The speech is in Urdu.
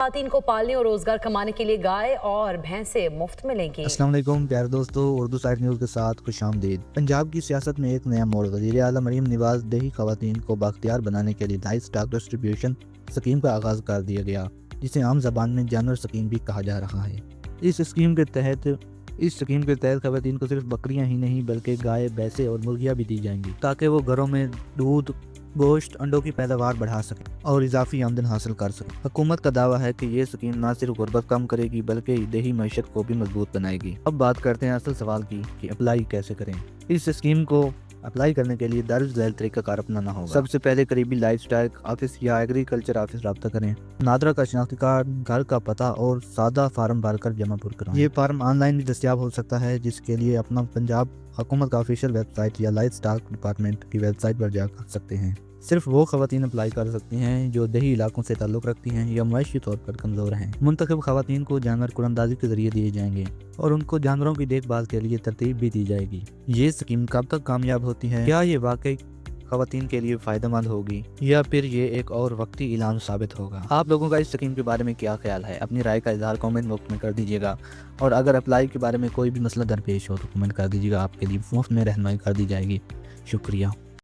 خواتین کو پالنے اور روزگار کمانے کے لیے گائے اور بھینسیں مفت ملیں گی۔ السلام علیکم پیارے دوستو، اردو سائٹ نیوز کے ساتھ خوش آمدید۔ پنجاب کی سیاست میں ایک نیا موڑ۔ وزیر اعلیٰ مریم نواز دیہی خواتین کو بااختیار بنانے کے لیے لائف سٹاک ڈسٹریبیوشن اسکیم کا آغاز کر دیا گیا، جسے عام زبان میں جانور اسکیم بھی کہا جا رہا ہے۔ اس اسکیم کے تحت خواتین کو صرف بکریاں ہی نہیں بلکہ گائے، بھینسیں اور مرغیاں بھی دی جائیں گی، تاکہ وہ گھروں میں دودھ، گوشت، انڈوں کی پیداوار بڑھا سکیں اور اضافی آمدن حاصل کر سکیں۔ حکومت کا دعویٰ ہے کہ یہ اسکیم نہ صرف غربت کم کرے گی بلکہ دیہی معیشت کو بھی مضبوط بنائے گی۔ اب بات کرتے ہیں اصل سوال کی کہ اپلائی کیسے کریں۔ اس اسکیم کو اپلائی کرنے کے لیے درج ذیل طریقہ کار اپنانا ہوگا۔ سب سے پہلے قریبی لائف سٹاک آفس یا ایگریکلچر آفس رابطہ کریں۔ نادرہ کا شناختی کارڈ، گھر کا پتہ اور سادہ فارم بھر کر جمع پر کرائیں۔ یہ فارم آن لائن بھی دستیاب ہو سکتا ہے، جس کے لیے اپنا پنجاب حکومت کا آفیشیل ویب سائٹ یا لائف سٹاک ڈپارٹمنٹ کی ویب سائٹ پر جا کر سکتے ہیں۔ صرف وہ خواتین اپلائی کر سکتی ہیں جو دیہی علاقوں سے تعلق رکھتی ہیں یا معاشی طور پر کمزور ہیں۔ منتخب خواتین کو جانور قربانی کے ذریعے دیے جائیں گے اور ان کو جانوروں کی دیکھ بھال کے لیے ترتیب بھی دی جائے گی۔ یہ اسکیم کب تک کامیاب ہوتی ہے؟ کیا یہ واقعی خواتین کے لیے فائدہ مند ہوگی یا پھر یہ ایک اور وقتی اعلان ثابت ہوگا؟ آپ لوگوں کا اس اسکیم کے بارے میں کیا خیال ہے؟ اپنی رائے کا اظہار کامنٹ باکس میں کر دیجیے گا، اور اگر اپلائی کے بارے میں کوئی بھی مسئلہ درپیش ہو تو کامنٹ کر دیجیے گا، آپ کے لیے مفت میں رہنمائی کر دی جائے گی۔ شکریہ۔